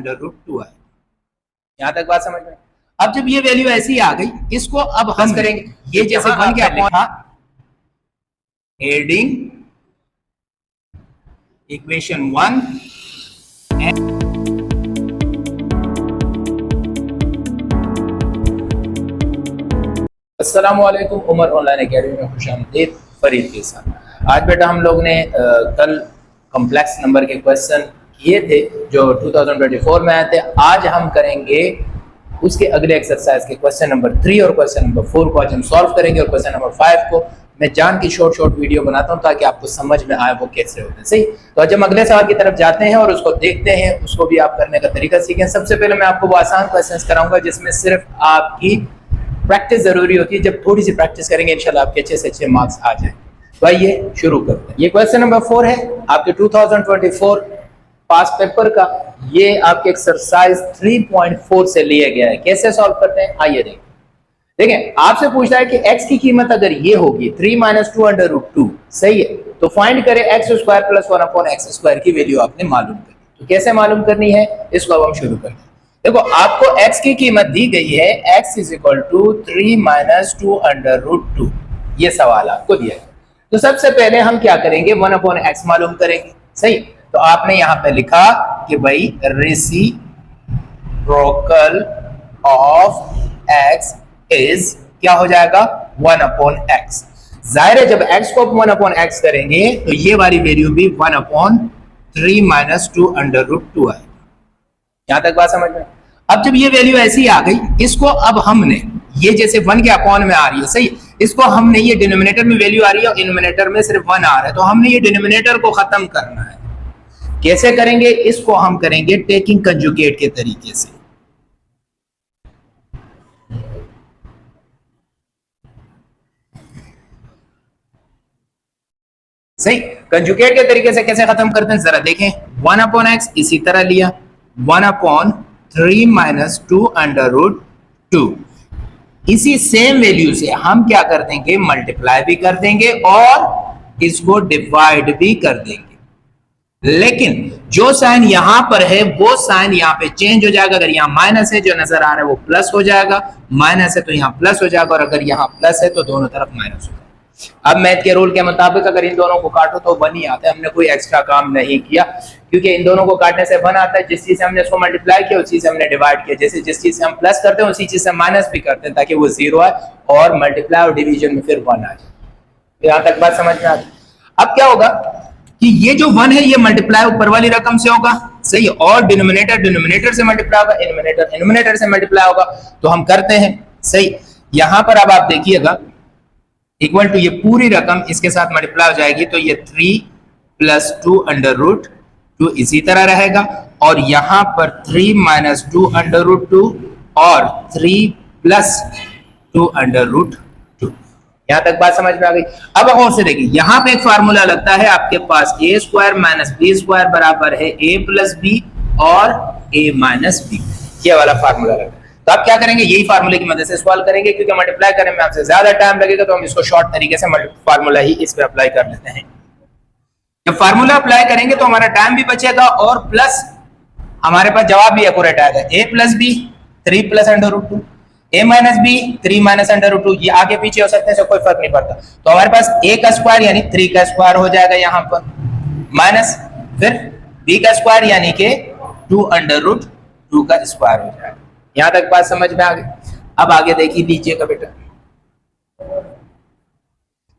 2 है। यहां तक बात समझ में? अब जब ये वैल्यू ऐसी आ गई, इसको अब हम करेंगे ये जैसे 1 के अपॉन था, एडिंग इक्वेशन 1 अस्सलाम वालेकुम, उमर ऑनलाइन एकेडमी में खुशामदीद। फरीद के साथ आज बेटा हम लोग ने कल कॉम्प्लेक्स नंबर के क्वेश्चन किए थे जो 2024 में आए थे। आज हम करेंगे उसके अगले एक्सरसाइज के क्वेश्चन नंबर 3 और क्वेश्चन नंबर 4 को आज हम सॉल्व करेंगे, और क्वेश्चन नंबर 5 को मैं जान की शॉर्ट वीडियो बनाता हूं ताकि आपको समझ में आए वो कैसे होते हैं। सही, तो आज हम अगले सवाल की तरफ जाते हैं और उसको देखते हैं, उसको भी आप करने का तरीका सीखें। सबसे पहले मैं आपको वो आसान क्वेश्चन कराऊंगा जिसमें सिर्फ आपकी प्रैक्टिस जरूरी होती है। जब थोड़ी सी प्रैक्टिस करेंगे इंशाल्लाह आपके अच्छे से अच्छे मार्क्स आ जाएंगे। तो आइए शुरू करते हैं। ये क्वेश्चन नंबर 4 है आपके 2024 पास पेपर का। ये आपके एक्सरसाइज 3.4 से लिया गया है। कैसे सॉल्व करते हैं आइए देखें। आपसे पूछता है कि x की कीमत अगर ये होगी 3 - 2√2, सही है, तो फाइंड करें x² + 1/x² की वैल्यू आपने मालूम करनी। तो कैसे मालूम करनी है इसको अब हम शुरू करते हैं। देखो आपको x की कीमत दी गई है, x = 3 - 2√2, ये सवाल आपको दिया है। तो सबसे पहले हम क्या करेंगे, 1/x मालूम करेंगे। सही, तो आपने यहां पे लिखा कि भाई रेसिप्रोकल ऑफ x इज क्या हो जाएगा, 1/x। जाहिर है जब x को 1/x करेंगे तो ये वाली वैल्यू भी 1/3 - 2√2 है। यहां तक बात समझ में? अब जब ये वैल्यू ऐसी आ गई, इसको अब हमने ये जैसे 1 के अपॉन में आ रही है, सही, इसको हमने ये डिनोमिनेटर में वैल्यू आ रही है और डिनोमिनेटर में सिर्फ 1 आ रहा है, तो हमने ये डिनोमिनेटर को खत्म करना है। कैसे करेंगे इसको हम करेंगे टेकिंग कंजुगेट के तरीके से। सही, कंजुगेट के तरीके से कैसे खत्म करते हैं जरा देखें। 1/x इसी तरह लिया, 1/3 - 2√2। इसी सेम वैल्यू से हम क्या कर देंगे, मल्टीप्लाई भी कर देंगे और इसको डिवाइड भी कर देंगे। लेकिन जो साइन यहां पर है वो साइन यहां पे चेंज हो जाएगा। अगर यहां माइनस है जो नजर आ रहा है वो प्लस हो जाएगा, माइनस है तो यहां प्लस हो जाएगा, और अगर यहां प्लस है तो दोनों तरफ माइनस हो जाएगा। अब मैथ के रूल के मुताबिक अगर इन दोनों को काटो तो 1 ही आता है। हमने कोई एक्स्ट्रा काम नहीं किया क्योंकि इन दोनों को काटने से 1 आता है। जिस चीज से हमने इसको मल्टीप्लाई किया उस चीज से हमने डिवाइड किया। जैसे जिस चीज से हम प्लस करते हैं उसी चीज से माइनस भी करते हैं ताकि वो 0 आए और मल्टीप्लाई और डिवीजन में फिर 1 आ जाए। यहां तक बात समझ में आती। अब क्या होगा कि ये जो 1 है ये मल्टीप्लाई ऊपर वाली रकम से होगा, सही, और डिनोमिनेटर से मल्टीप्लाई होगा, इनोमिनेटर से मल्टीप्लाई होगा। तो हम करते हैं, सही। यहां पर अब आप देखिएगा इक्वल टू ये पूरी रकम इसके साथ मल्टीप्लाई हो जाएगी, तो ये 3 + 2√2 इसी तरह रहेगा, और यहां पर 3 - 2√2 और 3 + 2√2। यहां तक बात समझ में आ गई। अब और से देखिए यहां पे एक फार्मूला लगता है आपके पास, a² - b² बराबर है a + b और a - b। ये वाला फार्मूला लगता है। तो आप क्या करेंगे, यही फार्मूले की मदद से सॉल्व करेंगे। क्योंकि मल्टीप्लाई करने में आपसे ज्यादा टाइम लगेगा तो हम इसको शॉर्ट तरीके से फार्मूला ही इस पे अप्लाई कर लेते हैं। जब फार्मूला अप्लाई करेंगे तो हमारा टाइम भी बचेगा और प्लस हमारे पास जवाब भी एक्यूरेट आएगा। a + b 3 + √2, a - b 3 - √2। ये आगे पीछे हो सकते हैं, कोई फर्क नहीं पड़ता। तो हमारे पास a का स्क्वायर यानी 3 का स्क्वायर हो जाएगा यहाँ पर, माइनस फिर b का स्क्वायर यानी कि 2√2 का स्क्वायर हो जाएगा। यहां तक बात समझ में आ गई। अब आगे देखिए लीजिएगा बेटा,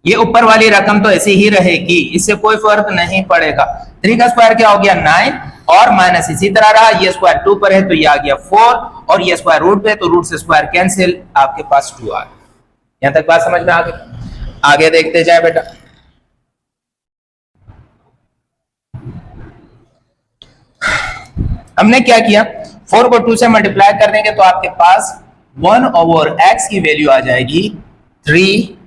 ये ऊपर वाली रकम तो ऐसी ही रहेगी, इससे कोई फर्क नहीं पड़ेगा। 3 का स्क्वायर क्या हो गया 9 और माइनस इसी तरह रहा। ये स्क्वायर 2 पर है तो ये आ गया 4, और ये स्क्वायर रूट पे तो रूट से स्क्वायर कैंसिल, आपके पास 2 आ गया। यहां तक बात समझ में आ गई। आगे देखते जाए बेटा। हमने क्या किया, 4 को 2 से मल्टीप्लाई कर देंगे तो आपके पास 1/x की वैल्यू आ जाएगी 3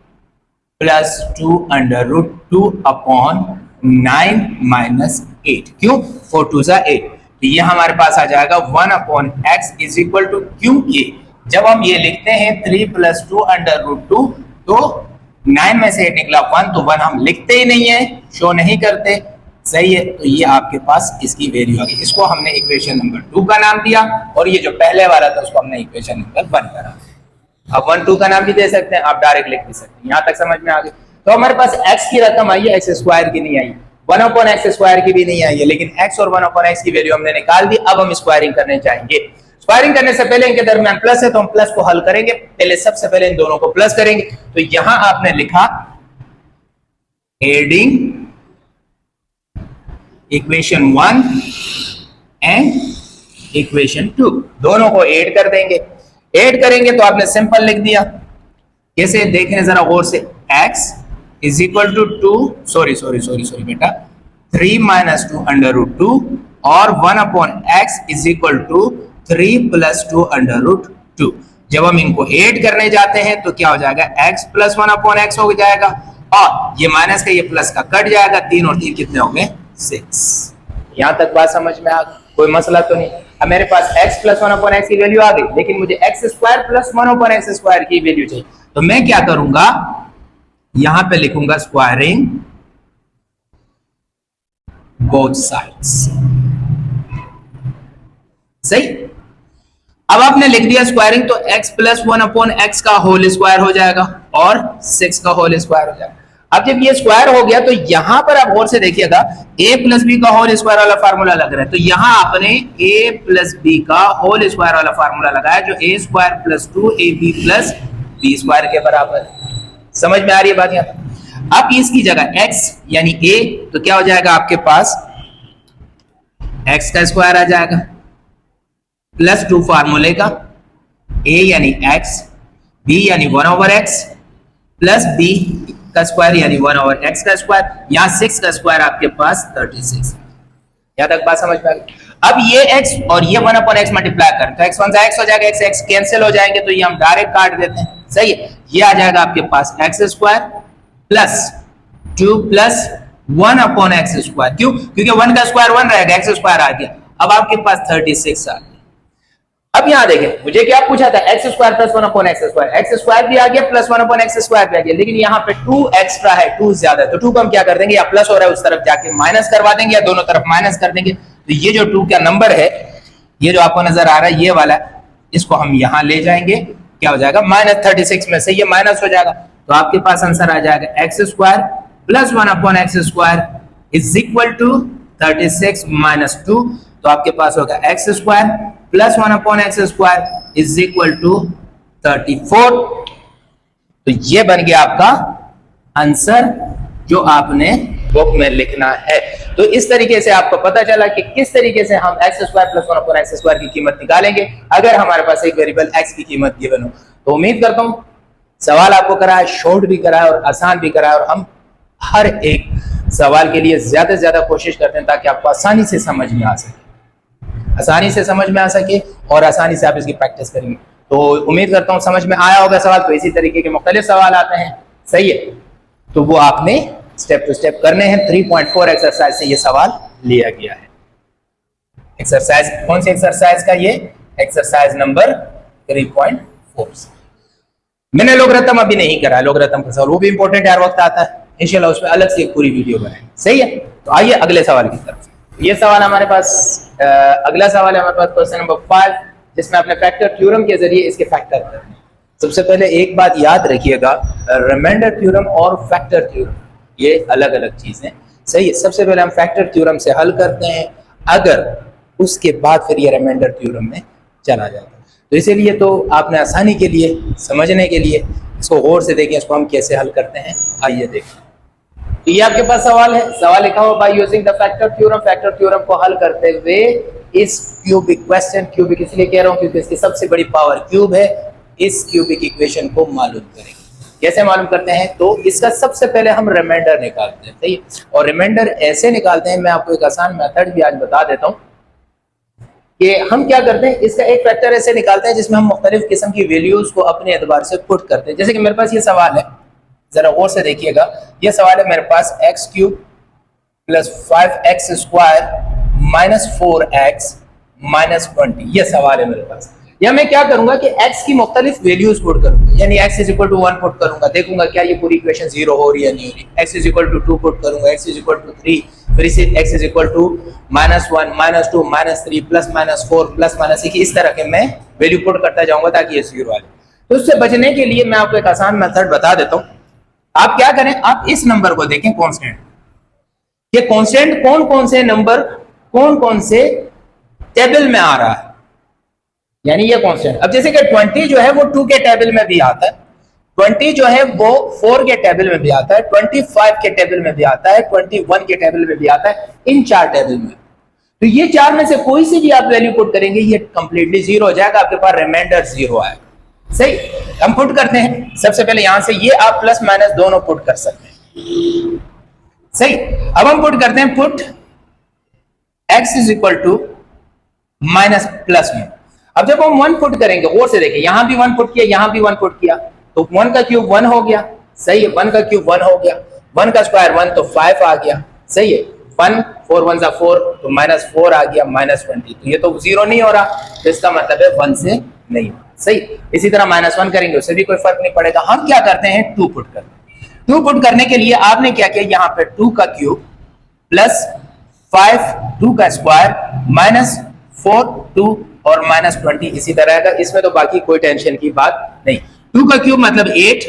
+ 2√2/9 - 8। क्यों, 4 × 2 = 8। तो ये हमारे पास आ जाएगा 1/x = क्योंकि जब हम ये लिखते हैं 3 + 2√2 तो 9 में से 8 निकला 1, तो 1 हम लिखते ही नहीं है, शो नहीं करते। सही है, तो ये आपके पास इसकी वैल्यू आ गई। इसको हमने इक्वेशन नंबर 2 का नाम दिया और ये जो पहले वाला था उसको हमने इक्वेशन नंबर 1 का नाम दिया। अब 1 2 का नाम भी दे सकते हैं, आप डायरेक्ट लिख भी सकते हैं। यहां तक समझ में आ गई। तो हमारे पास x की रकम आई है, एक्स स्क्वायर की नहीं आई, 1/x स्क्वायर की भी नहीं आई है, लेकिन x और 1/x की वैल्यू हमने निकाल दी। अब हम स्क्वायरिंग करने चाहेंगे। स्क्वायरिंग करने से पहले इनके दरमियान प्लस है तो हम प्लस को हल करेंगे। पहले सबसे पहले इन दोनों को प्लस करेंगे। तो यहां आपने लिखा एडिंग इक्वेशन 1 एंड इक्वेशन 2, दोनों को ऐड कर देंगे। ऐड करेंगे तो आपने सिंपल लिख दिया। कैसे देखें जरा गौर से, x is equal to 2 sorry बेटा 3 माइनस 2 अंडर रूट 2 और 1/x is equal to 3 plus 2 under root 2। जब हम इनको ऐड करने जाते हैं तो क्या हो जाएगा, x प्लस 1/x हो जाएगा और ये माइनस का ये प्लस का कट जाएगा। 3 और 3 कितने हो गए, 6। यहां तक बात समझ में आ गई, कोई मसला तो नहीं। अब मेरे पास x प्लस 1/x की वैल्यू आ गई, लेकिन मुझे x square plus 1/x square की वैल्यू चाहिए। तो मैं क्या करूंगा, यहां पे लिखूंगा स्क्वायरिंग बोथ साइड्स। सही। अब आपने लिख दिया स्क्वायरिंग, तो x प्लस 1/x का होल स्क्वायर हो जाएगा और 6 का होल स्क्वायर हो जाएगा। अब जब ये स्क्वायर हो गया तो यहां पर आप गौर से देखिएगा, a प्लस बी का होल स्क्वायर वाला फार्मूला लग रहा है। तो यहां आपने a प्लस बी का होल स्क्वायर वाला फार्मूला लगाया, जो a square plus 2ab plus B square के बराबर है। समझ में आ रही है बात? यहां अब इसकी जगह x यानी a, तो क्या हो जाएगा आपके पास, x का स्क्वायर आ जाएगा प्लस 2 फार्मूले का, a यानी x, b यानी 1/x प्लस b का स्क्वायर यानी 1/x का स्क्वायर। यहां 6 का स्क्वायर आपके पास 36। यहां तक बात समझ में आ गई। अब ये x और ये 1/x मल्टीप्लाई करें तो x 1 से x हो जाएगा, x x कैंसिल हो जाएंगे, तो ये हम डायरेक्ट काट देते हैं। सही है, ये आ जाएगा आपके पास x square plus 2 plus 1/x square. क्यों? क्योंकि 1 का स्क्वायर 1 रहेगा, x स्क्वायर आ गया। अब आपके पास 36 आ गया। अब यहां देखें, मुझे क्या पूछा था, x square plus 1/x square, x square भी आ गया प्लस 1/x स्क्वायर भी आ गया, लेकिन यहाँ पे 2 एक्स्ट्रा है, 2 ज्यादा है। तो 2 को हम क्या कर देंगे, या प्लस हो रहा है उस तरफ जाके माइनस करवा देंगे, या दोनों तरफ माइनस कर देंगे। तो ये जो 2 का नंबर है, ये जो आपको नजर आ रहा है ये वाला, इसको हम यहां ले जाएंगे, क्या हो जाएगा, -36 में से ये माइनस हो जाएगा। तो आपके पास आंसर आ जाएगा x square plus 1/x square is equal to 36 minus 2। तो आपके पास होगा x square plus 1/x square is equal to 34। तो ये बन गया आपका आंसर जो आपने बुक में लिखना है। तो इस तरीके से आपको पता चला कि किस तरीके से हम x square plus 1/x square की कीमत निकालेंगे अगर हमारे पास एक वेरिएबल x की कीमत गिवन हो। तो उम्मीद करता हूं सवाल आपको करा है, शॉर्ट भी करा है और आसान भी करा है, और हम हर एक सवाल के लिए ज्यादा से ज्यादा कोशिश करते हैं ताकि आपको आसानी से समझ में आ सके, आसानी से समझ में आ सके और आसानी से आप इसकी प्रैक्टिस करेंगे। तो उम्मीद करता हूं समझ में आया होगा सवाल। तो इसी तरीके के मुख्तलिफ सवाल आते हैं, सही है, तो वो आपने स्टेप टू स्टेप करने हैं। 3.4 एक्सरसाइज से ये सवाल लिया गया है। एक्सरसाइज कौन सी एक्सरसाइज का, ये एक्सरसाइज नंबर 3.4। मैंने लोगरिथम अभी नहीं करा, लोगरिथम का सवाल वो भी इंपॉर्टेंट है, हर वक्त आता है, इंशाल्लाह उस पर अलग से एक पूरी वीडियो बनाएंगे, सही है। तो आइए अगले सवाल की तरफ। ये सवाल हमारे पास अगला सवाल है हमारे पास क्वेश्चन नंबर 5, जिसमें अपने फैक्टर थ्योरम के जरिए इसके फैक्टर करते हैं। सबसे पहले एक बात याद रखिएगा, रिमाइंडर थ्योरम और फैक्टर थ्योरम ये अलग अलग चीजें, सही है। सबसे पहले हम फैक्टर थ्योरम से हल करते हैं, अगर उसके बाद फिर ये रिमाइंडर थ्योरम में चला जाता है। तो इसीलिए तो आपने आसानी के लिए, समझने के लिए इसको गौर से देखें, इसको हम कैसे हल करते हैं, आइए देखें। तो ये आपके पास सवाल है, सवाल लिखा हुआ by using the factor theorem. Factor theorem को हल करते हुए इस क्यूबिक क्वेश्चन, क्यूबिक इसलिए कह रहा हूं क्योंकि इसकी सबसे बड़ी पावर क्यूब है, इस क्यूबिक इक्वेशन को मालूम करेंगे। कैसे मालूम करते हैं, तो इसका सबसे पहले हम रिमाइंडर निकालते हैं, सही है। और रिमाइंडर ऐसे निकालते हैं, मैं आपको एक आसान मेथड भी आज बता देता हूं कि हम क्या करते हैं। इसका एक फैक्टर ऐसे निकालते हैं जिसमें हम मुख्तलिफ किस्म की वैल्यूज को अपने एतबार से पुट करते हैं। जैसे कि मेरे पास ये सवाल है, जरा गौर से देखिएगा, ये सवाल है मेरे पास x³ plus 5x² minus 4x minus 20, ये सवाल है मेरे पास। या मैं क्या करूंगा कि x की मुख्तलिफ वैल्यूज पुट करूंगा, यानी x is equal to 1 put करूंगा, देखूंगा क्या ये पूरी इक्वेशन 0 हो रही है नहीं हो रही, x is equal to 2 put करूंगा, x इज इक्वल टू 3, फिर इसे x इज इक्वल टू -1 -2 -3 +-4 +-1, इस तरह के मैं वैल्यू पुट करता जाऊंगा ताकि ये 0 आ जाए। तो उससे बचने के लिए मैं आपको एक आसान मेथड बता देता हूं। आप क्या करें, आप इस नंबर को देखें कांस्टेंट, ये कांस्टेंट कौन कौन से नंबर कौन कौन से टेबल में आ रहा है, यानी ये कांस्टेंट। अब जैसे कि 20 जो है वो 2 के टेबल में भी आता है, 20 जो है वो 4 के टेबल में भी आता है, 25 के टेबल में भी आता है, 21 के टेबल में भी आता है, इन 4 टेबल में। तो ये 4 में से कोई सी भी आप वैल्यू पुट करेंगे ये कंप्लीटली 0 हो जाएगा, आपके पास रिमाइंडर 0 आएगा। सही, हम पुट करते हैं सबसे पहले यहां से, ये आप प्लस माइनस दोनों पुट कर सकते हैं। सही, अब हम पुट करते हैं, put x is equal to minus plus में। अब जब हम 1 पुट करेंगे, और से देखिए यहां भी 1 पुट किया, यहां भी 1 पुट किया, तो 1 का क्यूब 1 हो गया। सही है, 1 का क्यूब 1 हो गया, 1 का स्क्वायर 1 तो 5 आ गया। सही है, 1 4 1 4 तो -4 आ गया, -20, तो ये तो 0 नहीं हो रहा, तो इसका मतलब है 1 से नहीं हो रहा। सही, इसी तरह -1 करेंगे उससे भी कोई फर्क नहीं पड़ेगा। हम क्या करते हैं, 2 पुट करते हैं। 2 पुट करने के लिए आपने क्या किया, यहाँ पे 2 का क्यूब प्लस 5 2 का स्क्वायर -4 2 और -20 इसी तरह का, इसमें तो बाकी कोई टेंशन की बात नहीं। 2 का क्यूब मतलब 8,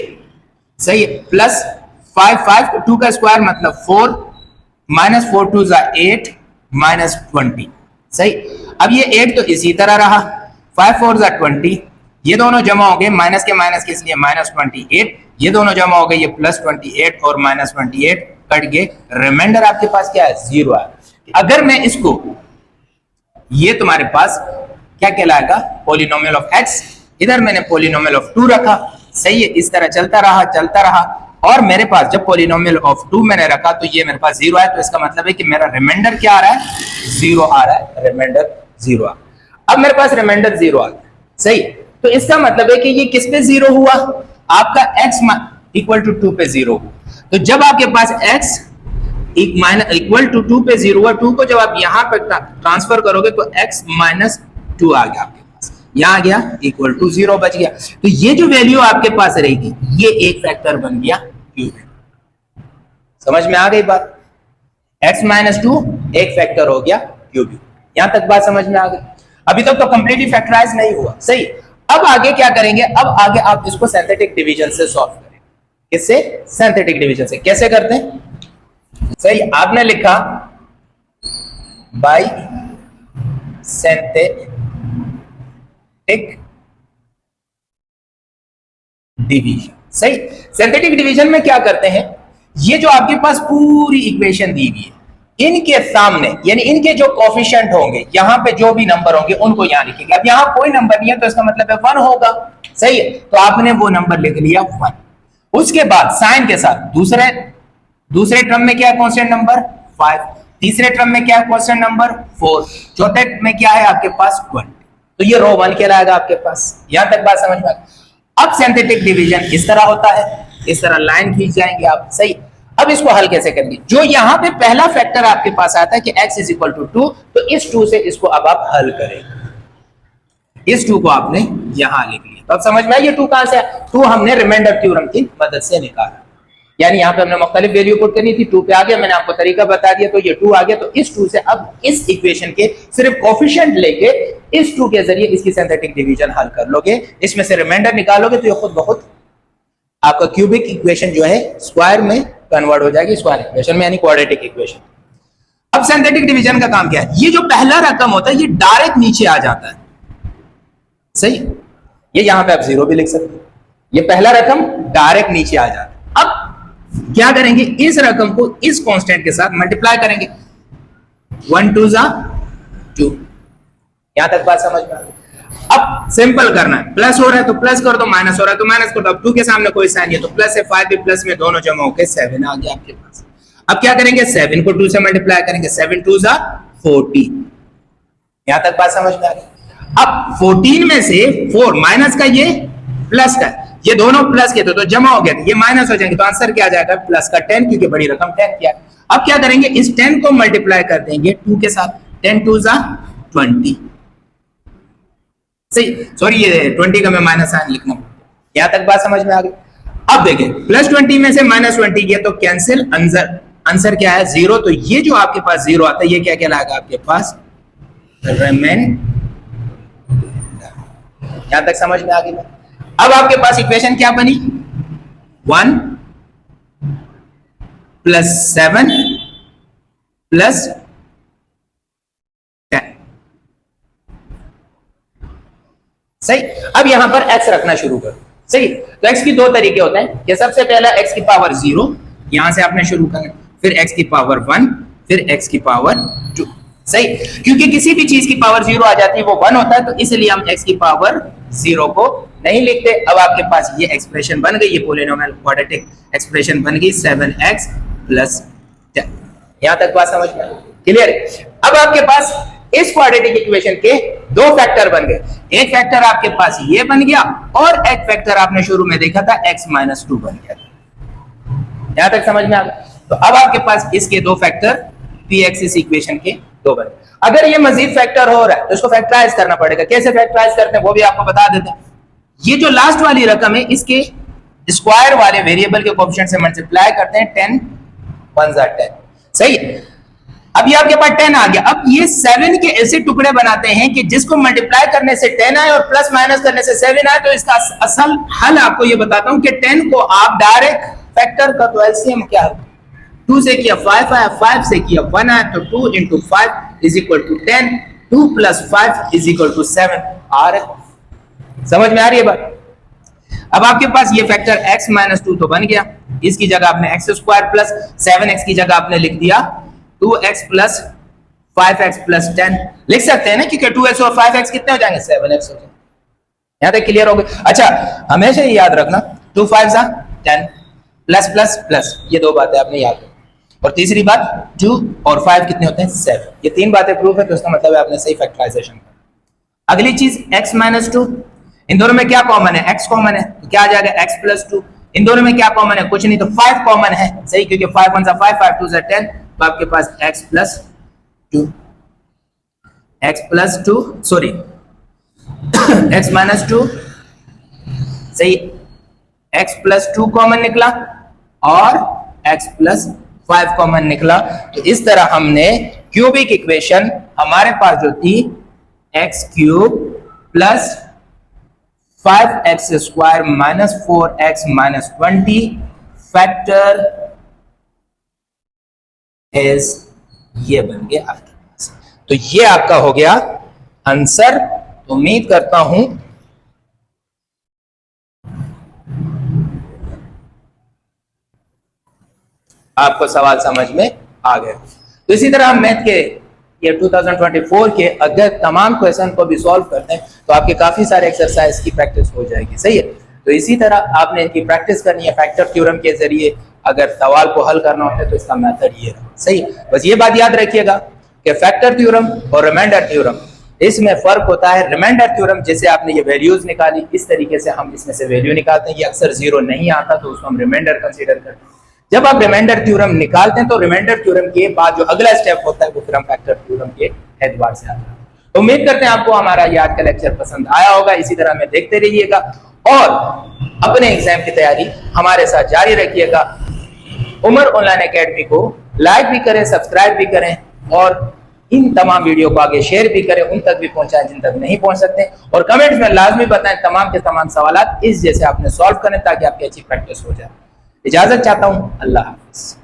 सही है, प्लस 5 2 का स्क्वायर मतलब 4 -4 2 8 -20। सही, अब ये 8 तो इसी तरह रहा, 5 4 20, ये दोनों जमा हो गए, माइनस के माइनस के इसलिए -28, ये दोनों जमा हो गए, ये +28 और -28 कट गए, रिमाइंडर आपके पास क्या है, 0 है। अगर मैं इसको, ये तुम्हारे पास क्या कहलाएगा, पॉलिनोमियल ऑफ x, इधर मैंने पॉलिनोमियल ऑफ 2 रखा। सही है, इस तरह चलता रहा, और मेरे पास जब पॉलिनोमियल ऑफ 2 मैंने रखा तो ये मेरे पास 0 है, तो इसका मतलब है कि मेरा रिमाइंडर क्या आ रहा है, 0 आ रहा है, रिमाइंडर 0 आ। अब मेरे पास रिमाइंडर 0 आ गया। सही, तो इसका मतलब है कि ये किस पे 0 हुआ, आपका x इक्वल टू 2 पे 0 हुआ। तो जब आपके पास x इक्वल टू 2 पे 0 हुआ, 2 को जब आप यहां पर ट्रांसफर करोगे तो x -2 आ गया आपके पास, यहां आ गया, इक्वल टू 0 बच गया। तो ये जो वैल्यू आपके पास रहेगी ये एक फैक्टर बन गया क्यूब। समझ में आ गई बात, x -2 एक फैक्टर हो गया क्यूब। यहां तक बात समझ में आ गई, अभी तक तो कंप्लीटली फैक्टराइज नहीं हुआ। सही, अब आगे क्या करेंगे, अब आगे आप इसको सिंथेटिक डिवीजन से सॉल्व करेंगे। किससे, सिंथेटिक डिवीजन से। कैसे करते हैं, सही, आपने लिखा बाय सिंथेटिक डिवीजन। सही, सिंथेटिक डिवीजन में क्या करते हैं, ये जो आपके पास पूरी इक्वेशन दी हुई है, इनके सामने यानी इनके जो कोफिशिएंट होंगे, यहां पे जो भी नंबर होंगे उनको यहां लिखेंगे। अब यहां कोई नंबर नहीं है तो इसका मतलब है 1 होगा। सही है, तो आपने वो नंबर लिख लिया 1। उसके बाद साइन के साथ दूसरे टर्म में क्या है, कांस्टेंट नंबर 5, तीसरे टर्म में क्या है, कांस्टेंट नंबर 4, चौथे में क्या है आपके पास 1, तो ये रो 1 कहलाएगा आपके पास। यहां तक बात समझ में आ गई। अब सिंथेटिक डिवीजन इस तरह होता है, इस तरह लाइन खींच जाएंगे आप। सही, अब इसको हल कैसे करेंगे, जो यहां पे पहला फैक्टर आपके पास आता है कि x इज इक्वल टू 2, तो इस 2 से इसको अब आप हल करेंगे। इस 2 को आपने यहां लिख लिया, तो अब समझ में आया ये 2 कहां से आया, 2 हमने रिमाइंडर थ्योरम की मदद से निकाला, यानी यहां पे हमने मुख्तलिफ वैल्यू पुट करनी थी, 2 पे आ गया, मैंने आपको तरीका बता दिया, तो ये 2 आ गया। तो इस 2 से अब इस इक्वेशन के सिर्फ कोफिशिएंट लेके इस 2 के जरिए इसकी सिंथेटिक डिवीजन हल कर लोगे, इसमें से रिमाइंडर निकालोगे तो ये खुद बहुत आपका क्यूबिक इक्वेशन जो है स्क्वायर में कन्वर्ट हो जाएगी, स्क्वायर इक्वेशन में, यानी क्वाड्रेटिक इक्वेशन। अब सिंथेटिक डिवीजन का काम क्या है, ये जो पहला रकम होता है ये डायरेक्ट नीचे आ जाता है। सही, ये यहां पे आप 0 भी लिख सकते हो, ये पहला रकम डायरेक्ट नीचे आ जाता है। अब क्या करेंगे, इस रकम को इस कांस्टेंट के साथ मल्टीप्लाई करेंगे, 1 2 2। यहां तक बात समझ में आ गई। अब सिंपल करना है, प्लस हो रहा है तो प्लस कर दो, माइनस हो रहा है तो माइनस कर दो। अब 2 के सामने कोई साइन नहीं है तो प्लस है, 5 भी प्लस में, दोनों जमा होकर 7 आ गया आपके पास। अब क्या करेंगे, 7 को 2 से मल्टीप्लाई करेंगे, 7 2 14। यहां तक बात समझ में आ गई। अब 14 में से 4 माइनस का, ये प्लस का, ये दोनों प्लस के तो जमा हो गया, ये माइनस हो जाएंगे, तो आंसर क्या आ जाएगा, प्लस का 10, क्योंकि बड़ी रकम 10 क्या है। अब क्या करेंगे, इस 10 को मल्टीप्लाई कर देंगे 2 के साथ, 10 2 20। सही, सॉरी ये 20 का मैं माइनस साइन लिखना, यहां तक बात समझ में आ गई। अब देखिए +20 में से -20 गया तो कैंसिल, आंसर क्या है 0, तो ये जो आपके पास 0 आता है ये क्या कहलाएगा आपके पास रिमेंडर। यहां तक समझ में आ गई। अब आपके पास इक्वेशन क्या बनी, 1 + 7 + 10। सही, अब यहां पर x रखना शुरू करो। सही, तो x की दो तरीके होते हैं कि सबसे पहला x की पावर 0, यहां से आपने शुरू करना, फिर x की पावर 1, फिर x की पावर 2। सही, क्योंकि किसी भी चीज की पावर 0 आ जाती है वो 1 होता है, तो इसलिए हम x की पावर 0 को नहीं लिखते। अब आपके पास ये एक्सप्रेशन बन गई, ये पॉलिनोमियल क्वाड्रेटिक एक्सप्रेशन बन गई 7x + 10। यहां तक बात समझ में क्लियर है। अब आपके पास इस क्वाड्रेटिक इक्वेशन के दो फैक्टर बन गए, एक फैक्टर आपके पास ये बन गया और एक फैक्टर आपने शुरू में देखा था x - 2 बन गया। यहां तक समझ में आ गया। तो अब आपके पास इसके दो फैक्टर px इस इक्वेशन के दो बन। अगर ये मजीद फैक्टर हो रहा है तो इसको फैक्टराइज करना पड़ेगा। कैसे फैक्टराइज करते हैं वो भी आपको बता देते हैं। ये जो लास्ट वाली रकम है इसके स्क्वायर वाले वेरिएबल के कोएफिशिएंट से मल्टीप्लाई करते हैं, 10 1 10। सही, अब ये आपके पास 10 आ गया। अब ये 7 के ऐसे टुकड़े बनाते हैं कि जिसको मल्टीप्लाई करने से 10 आए और प्लस माइनस करने से 7 आए। तो इसका असल हल आपको ये बताता हूं कि 10 को आप डायरेक्ट फैक्टर का तो एलसीएम क्या है, 2 से किया 5 आया, 5 से किया 1 आया, तो 2 × 5 = 10, 2 + 5 = 7 आ रहा है। समझ में आ रही है बात। अब आपके पास ये फैक्टर x - 2 तो बन गया, इसकी जगह आपने x² + 7x की जगह आपने लिख दिया 2x + 5x + 10 लिख सकते हैं ना, क्योंकि 2x और 5x कितने हो जाएंगे 7x हो जाएंगे। यहां तक क्लियर हो गया। अच्छा, हमेशा ये याद रखना 2 5 10 प्लस प्लस प्लस, ये दो बातें आपने याद रखनी। और तीसरी बात 2 और 5 कितने होते हैं 7। ये तीन बातें प्रूफ है, तो इसका मतलब है आपने सही फैक्टराइजेशन किया। अगली चीज x - 2, इन दोनों में क्या कॉमन है, x कॉमन है, तो क्या आ जाएगा x + 2। इन दोनों में क्या कॉमन है, कुछ नहीं, तो 5 कॉमन है। सही, क्योंकि 5 1 5 5 2 10, तो आपके पास x + 2 सॉरी x - 2। सही, x + 2 कॉमन निकला और x + 5 कॉमन निकला। तो इस तरह हमने क्यूबिक इक्वेशन हमारे पास जो थी x³ + 5x² - 4x - 20 factor is ये बन गया आपके पास। तो ये आपका हो गया आंसर। तो उम्मीद करता हूं आपको सवाल समझ में आ गया। तो इसी तरह हम मैथ के ये 2024 के अगर तमाम क्वेश्चन को भी सॉल्व करते हैं तो आपके काफी सारे एक्सरसाइज की प्रैक्टिस हो जाएगी। सही है, तो इसी तरह आपने इनकी प्रैक्टिस करनी है फैक्टर थ्योरम के जरिए। अगर सवाल को हल करना होता है तो इसका मेथड ये है। सही है, बस ये बात याद रखिएगा कि फैक्टर थ्योरम और रिमाइंडर थ्योरम इसमें फर्क होता है। रिमाइंडर थ्योरम जैसे आपने ये वैल्यूज निकाली, इस तरीके से हम इसमें से वैल्यू निकालते हैं। ये अक्सर 0 नहीं आता तो उसको हम रिमाइंडर कंसीडर करते हैं। जब आप रिमाइंडर थ्योरम निकालते हैं तो रिमाइंडर थ्योरम के बाद जो अगला स्टेप होता है वो फिर हम फैक्टर थ्योरम के एतबार से आता है। तो उम्मीद करते हैं आपको हमारा ये आज का लेक्चर पसंद आया होगा। इसी तरह में देखते रहिएगा और अपने एग्जाम की तैयारी हमारे साथ जारी रखिएगा। उमर ऑनलाइन एकेडमी को लाइक भी करें, सब्सक्राइब भी करें और इन तमाम वीडियो को आगे शेयर भी करें, उन तक भी पहुंचाएं जिन तक नहीं पहुंच सकते। और कमेंट्स में लाजमी बताएं तमाम के तमाम सवाल इस जैसे आपने सॉल्व करें ताकि आपकी अच्छी प्रैक्टिस हो जाए। इजाजत चाहता हूं, अल्लाह हाफिज।